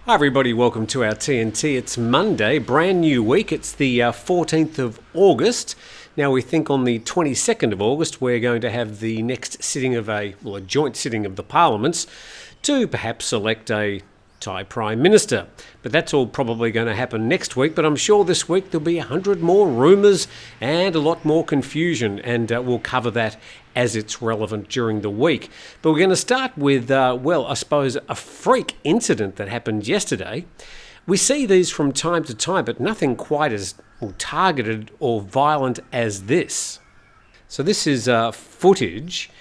Hi everybody, welcome to our TNT. It's Monday, brand new week. It's the 14th of August. Now we think on the 22nd of August we're going to have the next sitting of a joint sitting of the parliaments to perhaps elect a Thai Prime Minister. But that's all probably going to happen next week, but I'm sure this week there'll be 100 more rumours and a lot more confusion, and we'll cover that as it's relevant during the week. But we're going to start with, I suppose, a freak incident that happened yesterday. We see these from time to time, but nothing quite as targeted or violent as this. So this is footage,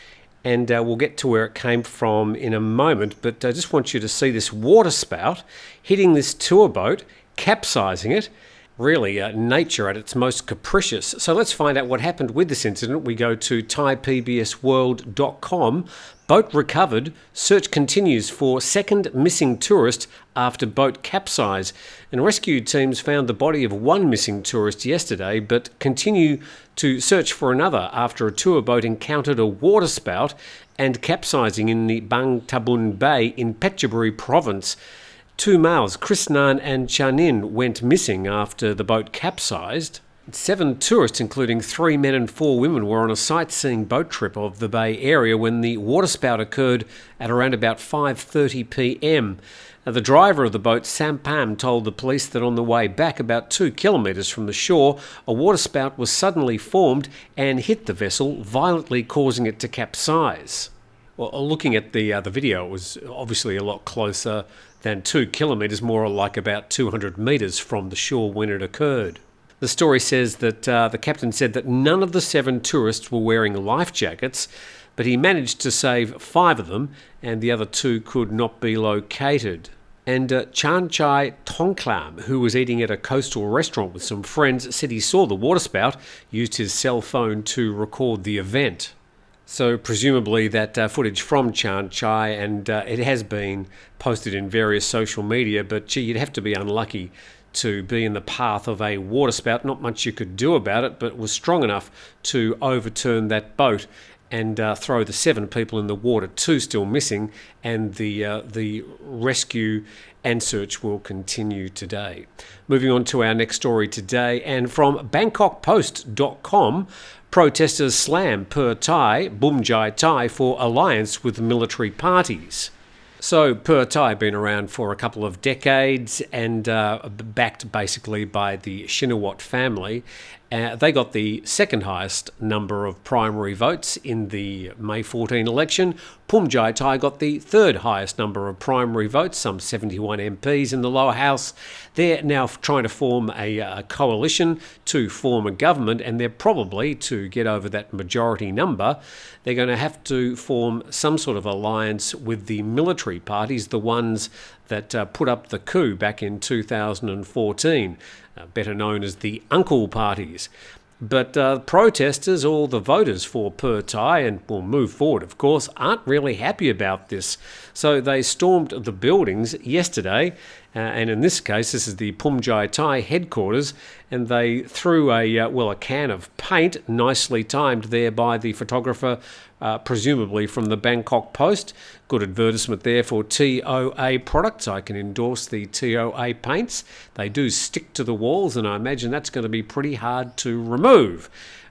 and we'll get to where it came from in a moment, but I just want you to see this water spout hitting this tour boat, capsizing it. Really, nature at its most capricious. So let's find out what happened with this incident. We go to thaipbsworld.com. Boat recovered. Search continues for second missing tourist after boat capsize. And rescue teams found the body of one missing tourist yesterday, but continue to search for another after a tour boat encountered a water spout and capsizing in the Bangkok Bay in Phetchaburi province. Two males, Krishnan and Chanin, went missing after the boat capsized. 7 tourists, including 3 men and 4 women, were on a sightseeing boat trip of the Bay Area when the waterspout occurred at around about 5:30 p.m. The driver of the boat, Sampam, told the police that on the way back about 2 kilometres from the shore, a waterspout was suddenly formed and hit the vessel, violently causing it to capsize. Well, looking at the video, it was obviously a lot closer than 2 kilometres, more like about 200 metres from the shore when it occurred. The story says that the captain said that none of the 7 tourists were wearing life jackets, but he managed to save 5 of them, and the other 2 could not be located. And Chanchai Tongklam, who was eating at a coastal restaurant with some friends, said he saw the waterspout, used his cell phone to record the event. So presumably that footage from Chan Chai, and it has been posted in various social media, but gee, you'd have to be unlucky to be in the path of a waterspout. Not much you could do about it, but it was strong enough to overturn that boat and throw the 7 people in the water, 2 still missing, and the rescue and search will continue today. Moving on to our next story today, and from BangkokPost.com, protesters slam Pheu Thai, Bhumjaithai for alliance with military parties. So Pheu Thai have been around for a couple of decades and backed basically by the Shinawat family. They got the second highest number of primary votes in the May 14 election. Bhumjaithai got the third highest number of primary votes, some 71 MPs in the lower house. They're now trying to form a coalition to form a government, and they're probably, to get over that majority number, they're going to have to form some sort of alliance with the military parties, the ones that put up the coup back in 2014, better known as the Uncle Parties. But protesters, all the voters for Pheu Thai, and will move forward, of course, aren't really happy about this. So they stormed the buildings yesterday, and in this case, this is the Bhumjaithai headquarters, and they threw a can of paint, nicely timed there by the photographer, presumably from the Bangkok Post. Good advertisement there for TOA products. I can endorse the TOA paints. They do stick to the walls, and I imagine that's going to be pretty hard to remove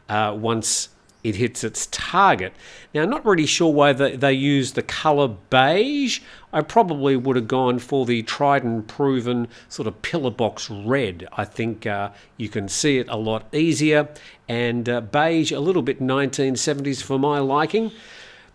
once it hits its target. Now, not really sure why they use the colour beige. I probably would have gone for the tried and proven sort of pillar box red. I think you can see it a lot easier, and beige a little bit 1970s for my liking.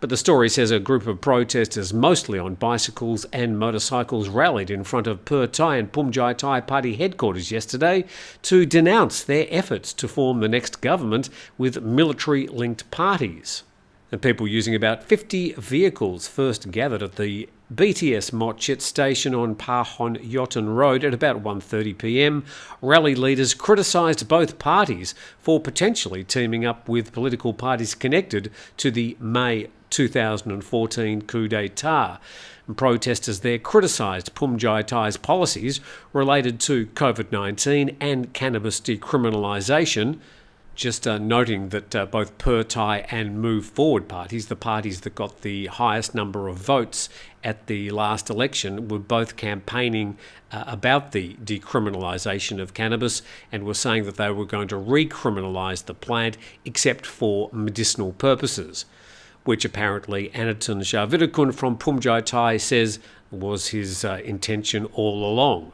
But the story says a group of protesters, mostly on bicycles and motorcycles, rallied in front of Pheu Thai and Bhumjaithai party headquarters yesterday to denounce their efforts to form the next government with military-linked parties. And people using about 50 vehicles first gathered at the BTS Mochit station on Pahon Yotan Road at about 1:30 p.m. Rally leaders criticised both parties for potentially teaming up with political parties connected to the May 2014 coup d'etat. And protesters there criticised Bhumjaithai's policies related to COVID-19 and cannabis decriminalisation. Just noting that both Pheu Thai and Move Forward parties, the parties that got the highest number of votes at the last election, were both campaigning about the decriminalisation of cannabis and were saying that they were going to recriminalise the plant except for medicinal purposes, which apparently Anaton Javidakun from Bhumjaithai says was his intention all along.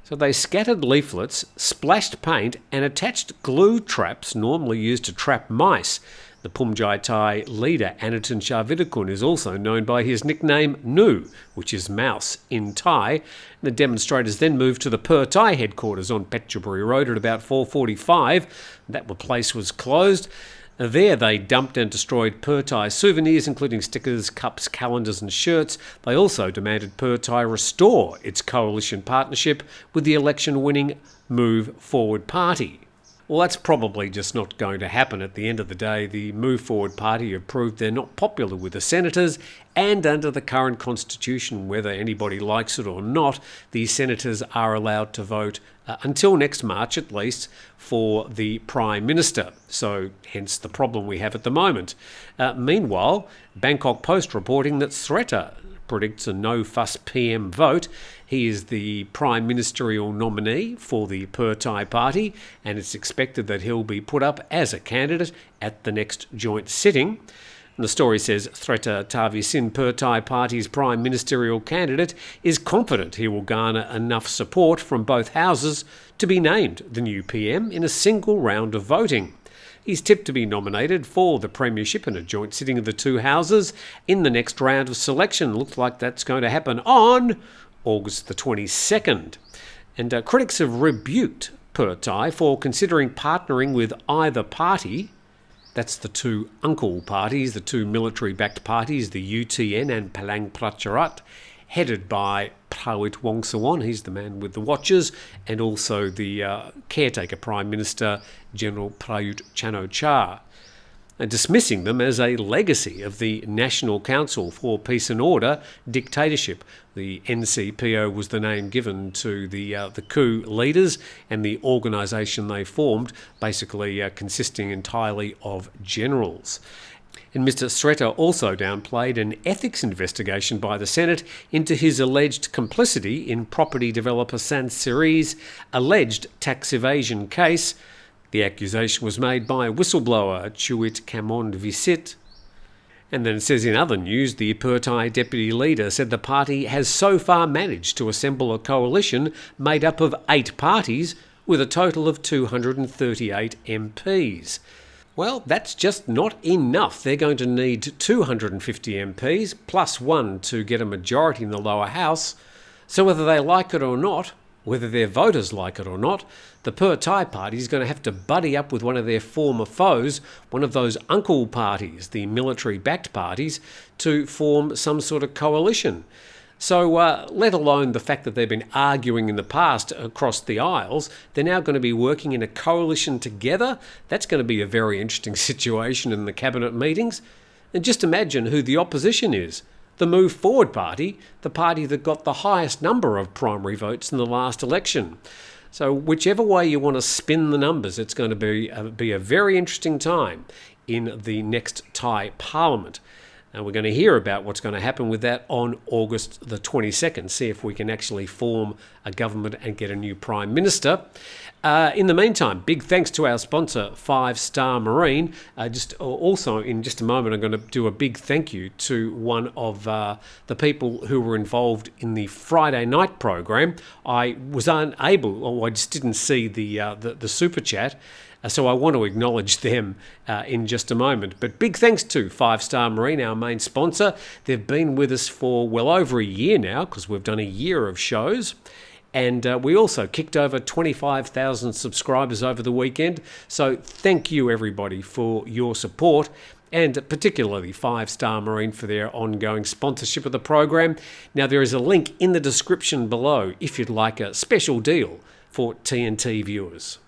So they scattered leaflets, splashed paint and attached glue traps normally used to trap mice. The Bhumjaithai leader Anaton Javidakun is also known by his nickname Nu, which is mouse in Thai. The demonstrators then moved to the Pheu Thai headquarters on Phetchaburi Road at about 4:45. That place was closed. There they dumped and destroyed Pheu Thai souvenirs, including stickers, cups, calendars and shirts. They also demanded Pheu Thai restore its coalition partnership with the election-winning Move Forward Party. Well, that's probably just not going to happen. At the end of the day, the Move Forward Party have proved they're not popular with the senators, and under the current constitution, whether anybody likes it or not, the senators are allowed to vote until next March at least for the Prime Minister. So hence the problem we have at the moment. Meanwhile, Bangkok Post reporting that Srettha predicts a no-fuss PM vote. He is the Prime Ministerial nominee for the Pheu Thai party, and it's expected that he'll be put up as a candidate at the next joint sitting. And the story says Srettha Thavisin, Pheu Thai party's Prime Ministerial candidate, is confident he will garner enough support from both houses to be named the new PM in a single round of voting. He's tipped to be nominated for the premiership in a joint sitting of the two houses in the next round of selection. Looks like that's going to happen on August the 22nd. And critics have rebuked Pheu Thai for considering partnering with either party. That's the two uncle parties, the two military-backed parties, the UTN and Palang Pracharat, headed by Prawit Wongsuwon, he's the man with the watches, and also the caretaker Prime Minister, General Prayut Chan-o-cha, and dismissing them as a legacy of the National Council for Peace and Order dictatorship. The NCPO was the name given to the coup leaders and the organisation they formed, basically consisting entirely of generals. And Mr. Srettha also downplayed an ethics investigation by the Senate into his alleged complicity in property developer Sanseri's alleged tax evasion case. The accusation was made by whistleblower Chuit Kamond Visit. And then it says in other news, the Pheu Thai deputy leader said the party has so far managed to assemble a coalition made up of 8 parties with a total of 238 MPs. Well, that's just not enough. They're going to need 250 MPs plus 1 to get a majority in the lower house. So whether they like it or not, whether their voters like it or not, the Pheu Thai party is going to have to buddy up with one of their former foes, one of those uncle parties, the military-backed parties, to form some sort of coalition. So let alone the fact that they've been arguing in the past across the aisles, they're now going to be working in a coalition together. That's going to be a very interesting situation in the cabinet meetings. And just imagine who the opposition is. The Move Forward Party, the party that got the highest number of primary votes in the last election. So whichever way you want to spin the numbers, it's going to be a very interesting time in the next Thai Parliament. And we're going to hear about what's going to happen with that on August the 22nd, see if we can actually form a government and get a new Prime Minister. In the meantime, big thanks to our sponsor, 5 Star Marine. Also, in just a moment, I'm going to do a big thank you to one of the people who were involved in the Friday night program. I was unable, or I just didn't see the super chat. So I want to acknowledge them in just a moment. But big thanks to 5 Star Marine, our main sponsor. They've been with us for well over a year now, because we've done a year of shows. And we also kicked over 25,000 subscribers over the weekend. So thank you, everybody, for your support, and particularly 5 Star Marine for their ongoing sponsorship of the program. Now, there is a link in the description below if you'd like a special deal for TNT viewers.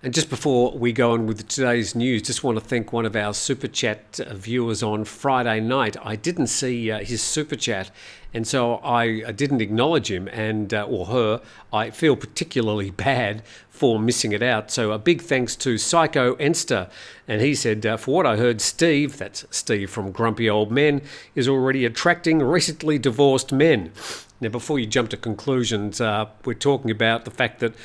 And just before we go on with today's news, just want to thank one of our Super Chat viewers on Friday night. I didn't see his Super Chat, and so I didn't acknowledge him or her. I feel particularly bad for missing it out. So a big thanks to Psycho Enster. And he said, for what I heard, Steve, that's Steve from Grumpy Old Men, is already attracting recently divorced men. Now, before you jump to conclusions, we're talking about the fact that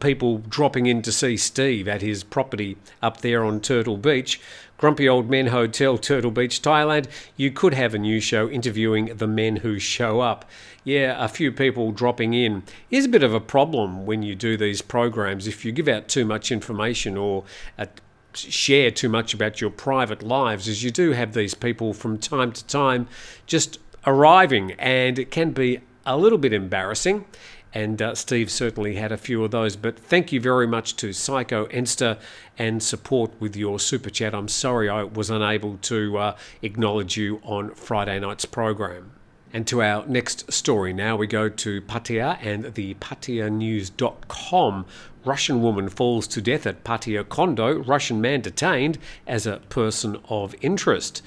people dropping in to see Steve at his property up there on Turtle Beach, Grumpy Old Men Hotel, Turtle Beach, Thailand. You could have a new show interviewing the men who show up. Yeah, a few people dropping in. Here's a bit of a problem when you do these programs. If you give out too much information or share too much about your private lives, as you do have these people from time to time just arriving, and it can be a little bit embarrassing, and Steve certainly had a few of those. But thank you very much to Psycho Enster and support with your super chat. I'm sorry I was unable to acknowledge you on Friday night's program. And to our next story now, we go to Pattaya and the PattayaNews.com. Russian woman falls to death at Pattaya condo, Russian man detained as a person of interest.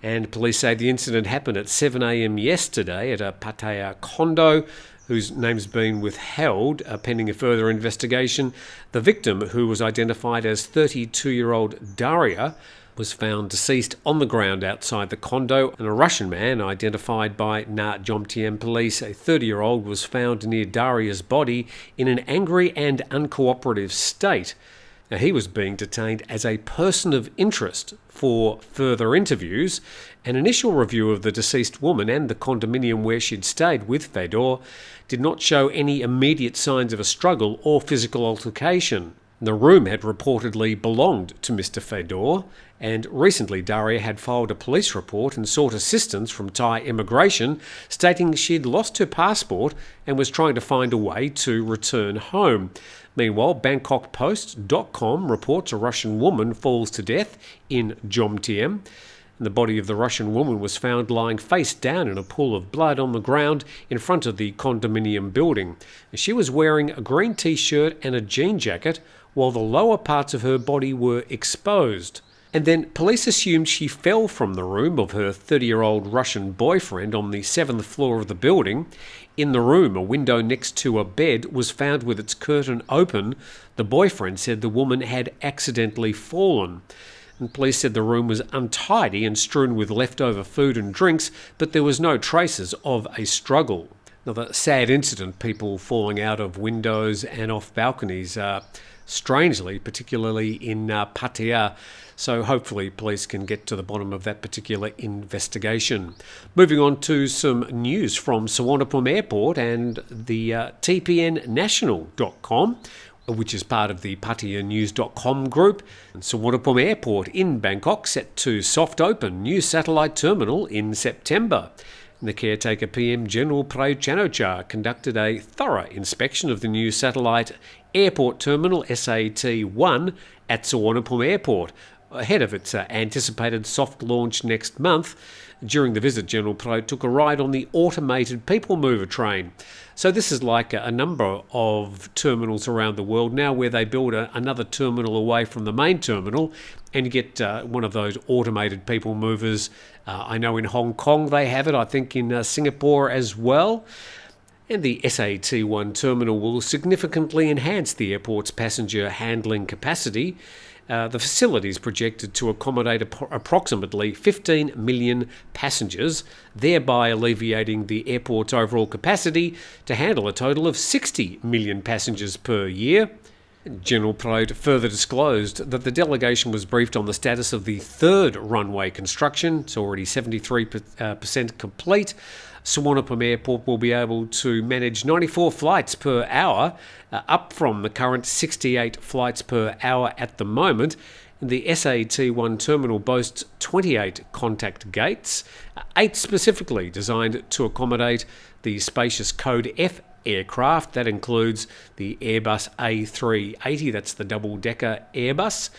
And police say the incident happened at 7 a.m. yesterday at a Pattaya condo, whose name's been withheld pending a further investigation. The victim, who was identified as 32-year-old Daria, was found deceased on the ground outside the condo, and a Russian man identified by Nha Jomtien police, a 30-year-old, was found near Daria's body in an angry and uncooperative state. Now, he was being detained as a person of interest for further interviews. An initial review of the deceased woman and the condominium where she'd stayed with Fedor did not show any immediate signs of a struggle or physical altercation. The room had reportedly belonged to Mr. Fedor, and recently Daria had filed a police report and sought assistance from Thai immigration, stating she'd lost her passport and was trying to find a way to return home. Meanwhile, BangkokPost.com reports a Russian woman falls to death in Jomtien. The body of the Russian woman was found lying face down in a pool of blood on the ground in front of the condominium building. She was wearing a green t-shirt and a jean jacket, while the lower parts of her body were exposed. And then police assumed she fell from the room of her 30-year-old Russian boyfriend on the 7th floor of the building. In the room, a window next to a bed was found with its curtain open. The boyfriend said the woman had accidentally fallen. And police said the room was untidy and strewn with leftover food and drinks, but there was no traces of a struggle. Another sad incident, people falling out of windows and off balconies, strangely, particularly in Pattaya. So hopefully police can get to the bottom of that particular investigation. Moving on to some news from Suvarnabhumi Airport and the TPNnational.com, which is part of the PattayaNews.com group. Suvarnabhumi Airport in Bangkok set to soft open new satellite terminal in September. The caretaker PM General Prayut Chan-o-cha conducted a thorough inspection of the new satellite airport terminal SAT-1 at Suvarnabhumi Airport, ahead of its anticipated soft launch next month. During the visit, General Prayut took a ride on the automated people mover train. So this is like a number of terminals around the world now where they build another terminal away from the main terminal, and you get one of those automated people movers. I know in Hong Kong they have it, I think in Singapore as well. And the SAT-1 terminal will significantly enhance the airport's passenger handling capacity. The facility is projected to accommodate approximately 15 million passengers, thereby alleviating the airport's overall capacity to handle a total of 60 million passengers per year. General Prayut further disclosed that the delegation was briefed on the status of the third runway construction. It's already 73% complete. Suvarnabhumi Airport will be able to manage 94 flights per hour, up from the current 68 flights per hour at the moment. The SAT-1 terminal boasts 28 contact gates, 8 specifically designed to accommodate the spacious Code F aircraft. That includes the Airbus A380, that's the double-decker Airbus.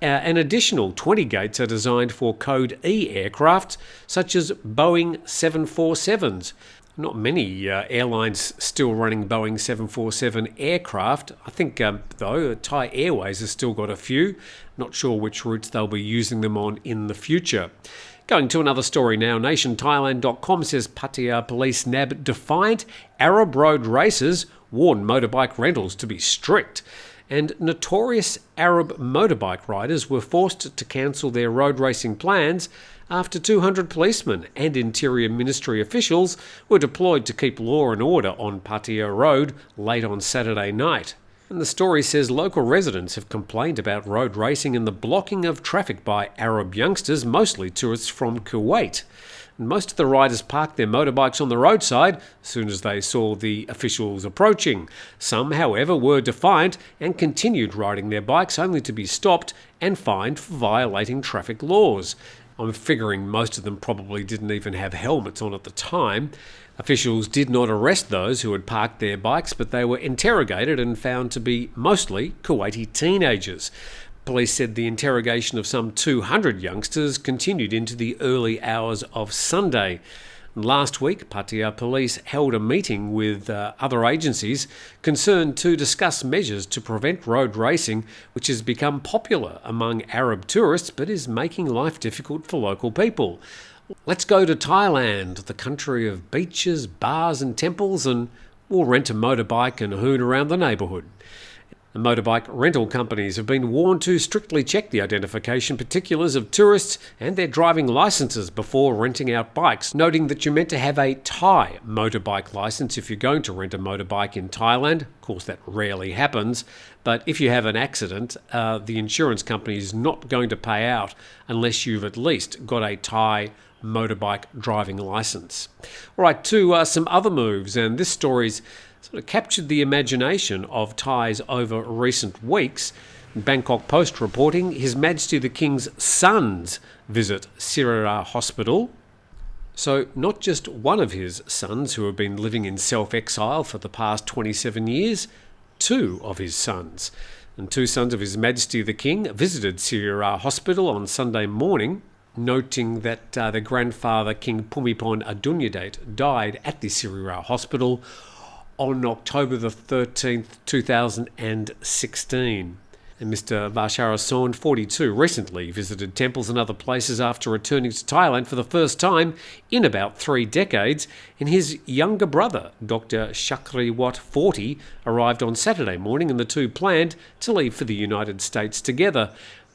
An additional 20 gates are designed for Code E aircraft, such as Boeing 747s. Not many airlines still running Boeing 747 aircraft. I think, though, Thai Airways has still got a few. Not sure which routes they'll be using them on in the future. Going to another story now. NationThailand.com says Pattaya police nab defiant Arab road racers, warn motorbike rentals to be strict. And notorious Arab motorbike riders were forced to cancel their road racing plans after 200 policemen and Interior Ministry officials were deployed to keep law and order on Pattaya Road late on Saturday night. And the story says local residents have complained about road racing and the blocking of traffic by Arab youngsters, mostly tourists from Kuwait. And most of the riders parked their motorbikes on the roadside as soon as they saw the officials approaching. Some, however, were defiant and continued riding their bikes only to be stopped and fined for violating traffic laws. I'm figuring most of them probably didn't even have helmets on at the time. Officials did not arrest those who had parked their bikes, but they were interrogated and found to be mostly Kuwaiti teenagers. Police said the interrogation of some 200 youngsters continued into the early hours of Sunday. Last week, Pattaya Police held a meeting with other agencies concerned to discuss measures to prevent road racing, which has become popular among Arab tourists but is making life difficult for local people. Let's go to Thailand, the country of beaches, bars and temples, and we'll rent a motorbike and hoon around the neighbourhood. The motorbike rental companies have been warned to strictly check the identification particulars of tourists and their driving licences before renting out bikes, noting that you're meant to have a Thai motorbike licence if you're going to rent a motorbike in Thailand. Of course, that rarely happens, but if you have an accident, the insurance company is not going to pay out unless you've at least got a Thai motorbike driving licence. All right, to some other moves, and this story's sort of captured the imagination of Thais over recent weeks. Bangkok Post reporting His Majesty the King's sons visit Sirira Hospital. So not just one of his sons who have been living in self-exile for the past 27 years, two of his sons. And two sons of His Majesty the King visited Sirira Hospital on Sunday morning, noting that their grandfather, King Bhumjaithai and Pheu Thai, died at the Sirira Hospital on October the 13th, 2016. And Mr. Vasharason, 42, recently visited temples and other places after returning to Thailand for the first time in about 3 decades, and his younger brother, Dr. Shakriwat, 40, arrived on Saturday morning, and the two planned to leave for the United States together.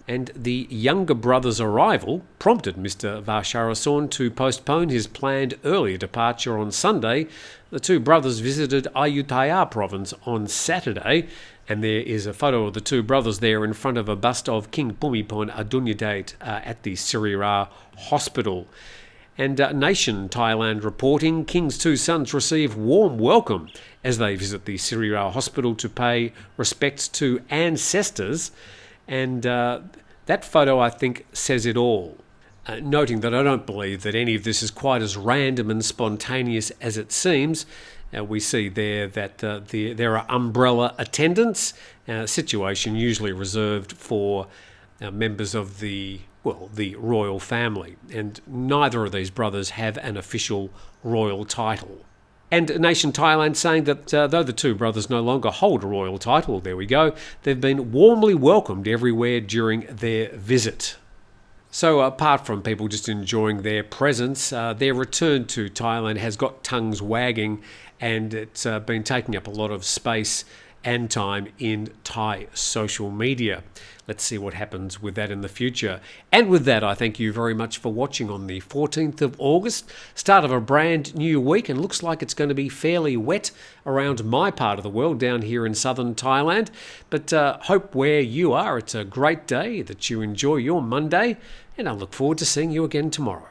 And the younger brother's arrival prompted Mr. Vasharason to postpone his planned earlier departure on Sunday. The two brothers visited Ayutthaya province on Saturday, and there is a photo of the two brothers there in front of a bust of King Bhumjaithai and Pheu Thai at the Sirira Hospital. And Nation Thailand reporting King's two sons receive warm welcome as they visit the Sirira Hospital to pay respects to ancestors. And that photo, I think, says it all. Noting that I don't believe that any of this is quite as random and spontaneous as it seems. We see there that there are umbrella attendants, a situation usually reserved for members of the royal family. And neither of these brothers have an official royal title. And Nation Thailand saying that though the two brothers no longer hold a royal title, there we go, they've been warmly welcomed everywhere during their visit. So apart from people just enjoying their presence, their return to Thailand has got tongues wagging, and it's been taking up a lot of space and time in Thai social media. Let's see what happens with that in the future. And with that, I thank you very much for watching on the 14th of August, start of a brand new week, and looks like it's going to be fairly wet around my part of the world down here in southern Thailand. But hope where you are, it's a great day, that you enjoy your Monday, and I look forward to seeing you again tomorrow.